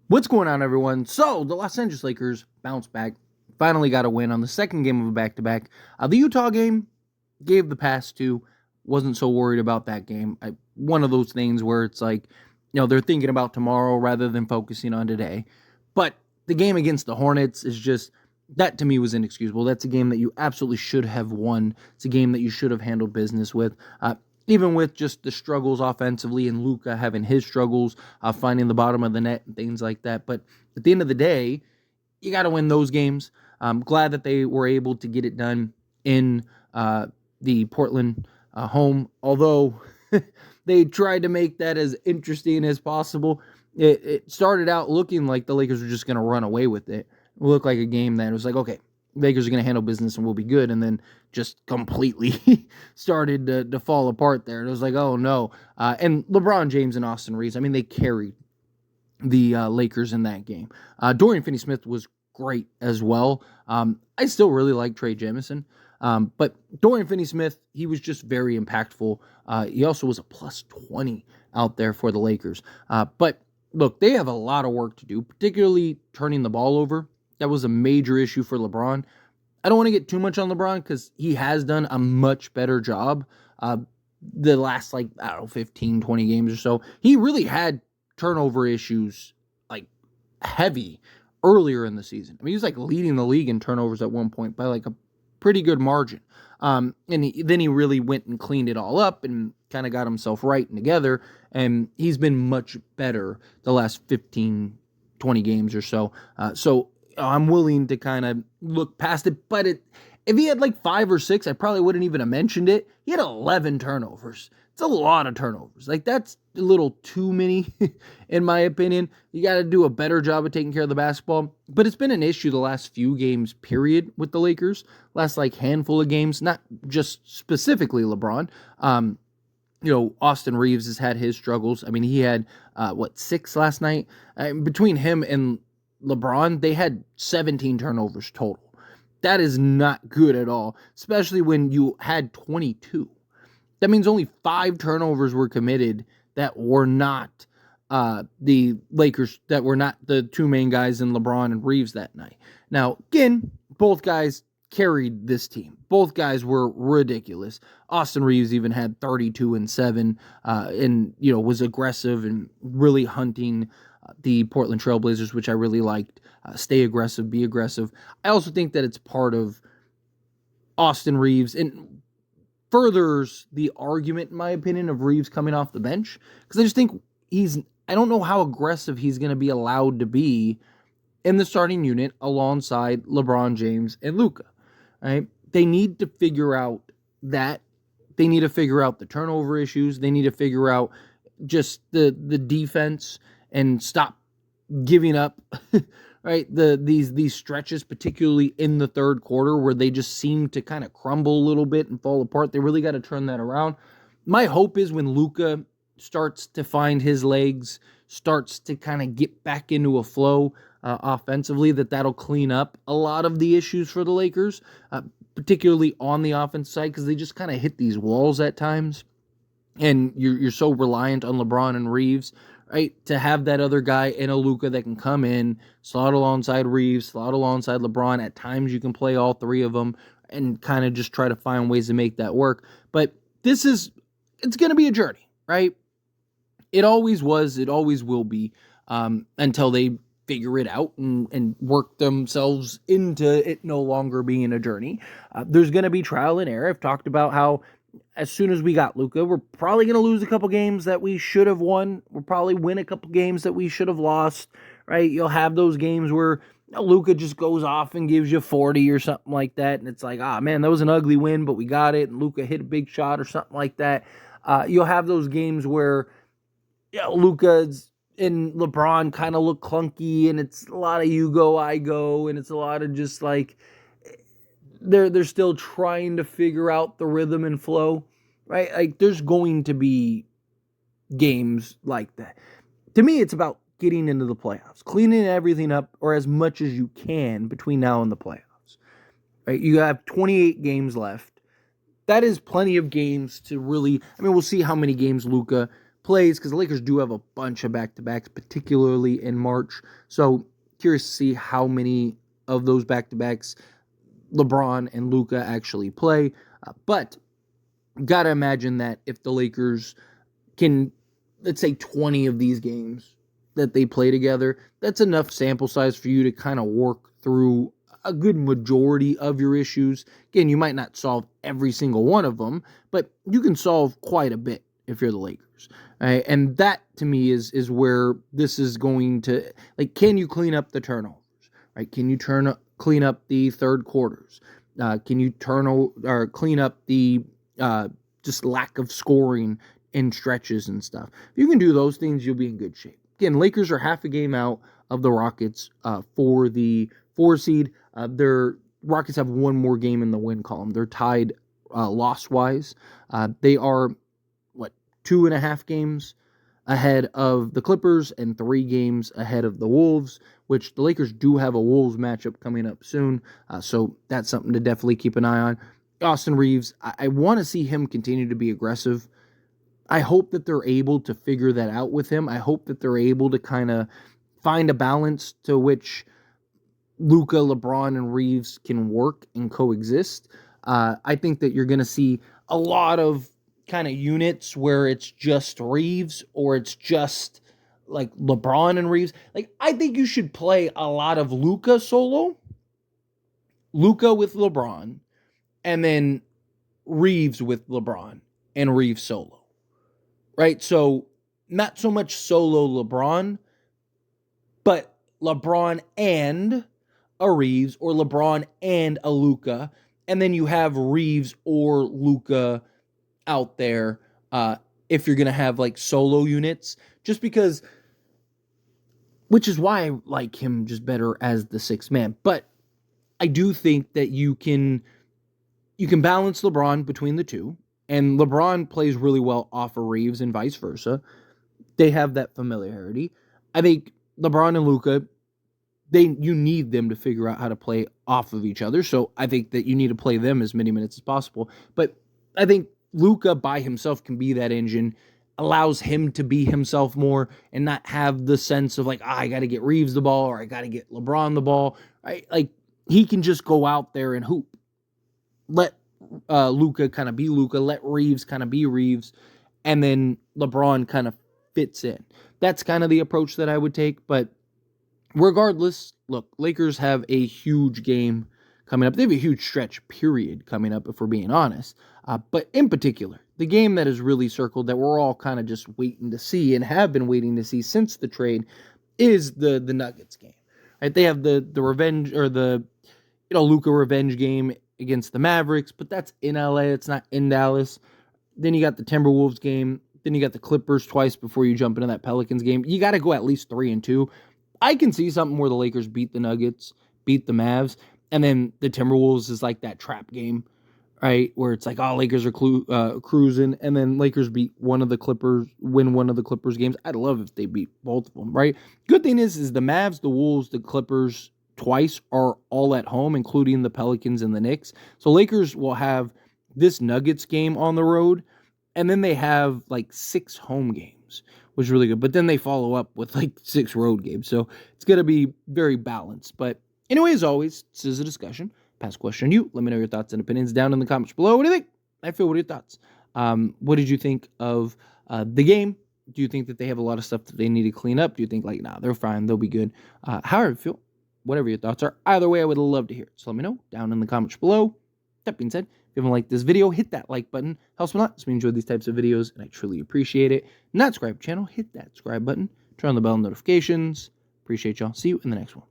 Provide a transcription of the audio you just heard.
What's going on, everyone? So, the Los Angeles Lakers bounced back, finally got a win on the second game of a back-to-back. The Utah game gave the pass to, wasn't so worried about that game. One of those things where it's like, they're thinking about tomorrow rather than focusing on today. But the game against the Hornets is just, that to me was inexcusable. That's a game that you absolutely should have won. It's a game that you should have handled business with. Even with just the struggles offensively and Luka having his struggles, finding the bottom of the net and things like that. But at the end of the day, you got to win those games. I'm glad that they were able to get it done in the Portland home, although they tried to make that as interesting as possible. It started out looking like the Lakers were just going to run away with it. It looked like a game that was like, okay, Lakers are going to handle business and we'll be good. And then just completely started to fall apart there. And it was like, oh no. And LeBron James and Austin Reaves, I mean, they carried the Lakers in that game. Dorian Finney-Smith was great as well. I still really like Trey Jamison. But Dorian Finney-Smith, he was just very impactful. He also was a plus 20 out there for the Lakers. But look, they have a lot of work to do, particularly turning the ball over. That was a major issue for LeBron. I don't want to get too much on LeBron because he has done a much better job the last, 15, 20 games or so. He really had turnover issues, heavy earlier in the season. I mean, he was, leading the league in turnovers at one point by, a pretty good margin. And then he really went and cleaned it all up and kind of got himself right and together. And he's been much better the last 15, 20 games or so. So I'm willing to kind of look past it. But if he had 5 or 6, I probably wouldn't even have mentioned it. He had 11 turnovers. It's a lot of turnovers. That's a little too many, in my opinion. You got to do a better job of taking care of the basketball. But it's been an issue the last few games, period, with the Lakers. Last, handful of games, not just specifically LeBron. Austin Reaves has had his struggles. I mean, he had, 6 last night? Between him and LeBron, they had 17 turnovers total. That is not good at all, especially when you had 22. That means only 5 turnovers were committed that were not the Lakers, that were not the two main guys in LeBron and Reaves that night. Now, again, both guys carried this team. Both guys were ridiculous. Austin Reaves even had 32 and 7 and, was aggressive and really hunting the Portland Trailblazers, which I really liked. Stay aggressive, be aggressive. I also think that it's part of Austin Reaves and furthers the argument, in my opinion, of Reaves coming off the bench. Because I just think I don't know how aggressive he's going to be allowed to be in the starting unit alongside LeBron James and Luka. Right? They need to figure out that. They need to figure out the turnover issues. They need to figure out just the defense and stop giving up, right? These stretches, particularly in the third quarter, where they just seem to kind of crumble a little bit and fall apart. They really got to turn that around. My hope is when Luka starts to find his legs, starts to kind of get back into a flow offensively, that'll clean up a lot of the issues for the Lakers, particularly on the offense side, because they just kind of hit these walls at times. And you're so reliant on LeBron and Reaves, right, to have that other guy in a Luka that can come in, slot alongside Reaves, slot alongside LeBron. At times you can play all three of them and kind of just try to find ways to make that work. But it's going to be a journey, right? It always was, it always will be, until they figure it out and work themselves into it no longer being a journey. There's going to be trial and error. I've talked about how as soon as we got Luka, we're probably going to lose a couple games that we should have won. We'll probably win a couple games that we should have lost, right? You'll have those games where Luka just goes off and gives you 40 or something like that, and it's like, man, that was an ugly win, but we got it, and Luka hit a big shot or something like that. You'll have those games where Luka's and LeBron kind of look clunky, and it's a lot of you go, I go, and it's a lot of just they're still trying to figure out the rhythm and flow, right? There's going to be games like that. To me, it's about getting into the playoffs, cleaning everything up, or as much as you can between now and the playoffs, right? You have 28 games left. That is plenty of games to really, we'll see how many games Luka plays, because the Lakers do have a bunch of back-to-backs, particularly in March. So curious to see how many of those back-to-backs LeBron and Luka actually play. But gotta imagine that if the Lakers can, let's say 20 of these games that they play together, that's enough sample size for you to kind of work through a good majority of your issues. Again, you might not solve every single one of them, but you can solve quite a bit if you're the Lakers. Right? And that, to me, is where this is going to, like, can you clean up the turnovers? Right? Can you clean up the third quarters? Can you clean up the just lack of scoring in stretches and stuff? If you can do those things, you'll be in good shape. Again, Lakers are half a game out of the Rockets for the 4 seed. Their Rockets have one more game in the win column. They're tied loss-wise. They are, 2.5 games ahead of the Clippers and 3 games ahead of the Wolves, which the Lakers do have a Wolves matchup coming up soon. So that's something to definitely keep an eye on. Austin Reaves, I want to see him continue to be aggressive. I hope that they're able to figure that out with him. I hope that they're able to kind of find a balance to which Luka, LeBron, and Reaves can work and coexist. I think that you're going to see a lot of kind of units where it's just Reaves or it's just like LeBron and Reaves. Like, I think you should play a lot of Luka solo, Luka with LeBron, and then Reaves with LeBron and Reaves solo. Right? So, not so much solo LeBron, but LeBron and a Reaves or LeBron and a Luka. And then you have Reaves or Luka out there if you're going to have like solo units. Just because, which is why I like him just better as the 6th man. But I do think that you can balance LeBron between the two. And LeBron plays really well off of Reaves and vice versa. They have that familiarity. I think LeBron and Luka, you need them to figure out how to play off of each other. So I think that you need to play them as many minutes as possible. But I think Luka by himself can be that engine, allows him to be himself more and not have the sense of like, I got to get Reaves the ball or I got to get LeBron the ball. Right? Like, he can just go out there and hoop. Let Luka kind of be Luka, let Reaves kind of be Reaves, and then LeBron kind of fits in. That's kind of the approach that I would take, but regardless, look, Lakers have a huge game coming up. They have a huge stretch period coming up, if we're being honest. But in particular, the game that is really circled that we're all kind of just waiting to see and have been waiting to see since the trade is the Nuggets game. Right? They have the revenge or the Luka revenge game against the Mavericks, but that's in LA. It's not in Dallas. Then you got the Timberwolves game. Then you got the Clippers twice before you jump into that Pelicans game. You got to go at least 3-2. I can see something where the Lakers beat the Nuggets, beat the Mavs, and then the Timberwolves is like that trap game, right? Where it's like, oh, Lakers are cruising, and then Lakers win one of the Clippers games. I'd love if they beat both of them, right? Good thing is the Mavs, the Wolves, the Clippers twice are all at home, including the Pelicans and the Knicks. So Lakers will have this Nuggets game on the road, and then they have like 6 home games, which is really good. But then they follow up with like 6 road games. So it's going to be very balanced. But anyway, as always, this is a discussion. Pass question to you. Let me know your thoughts and opinions down in the comments below. What do you think? What are your thoughts? What did you think of the game? Do you think that they have a lot of stuff that they need to clean up? Do you think like, nah, they're fine, they'll be good? However you feel, whatever your thoughts are. Either way, I would love to hear it. So let me know down in the comments below. That being said, if you haven't liked this video, hit that like button. Helps me a lot. So we enjoy these types of videos, and I truly appreciate it. Not subscribe to the channel, hit that subscribe button. Turn on the bell notifications. Appreciate y'all. See you in the next one.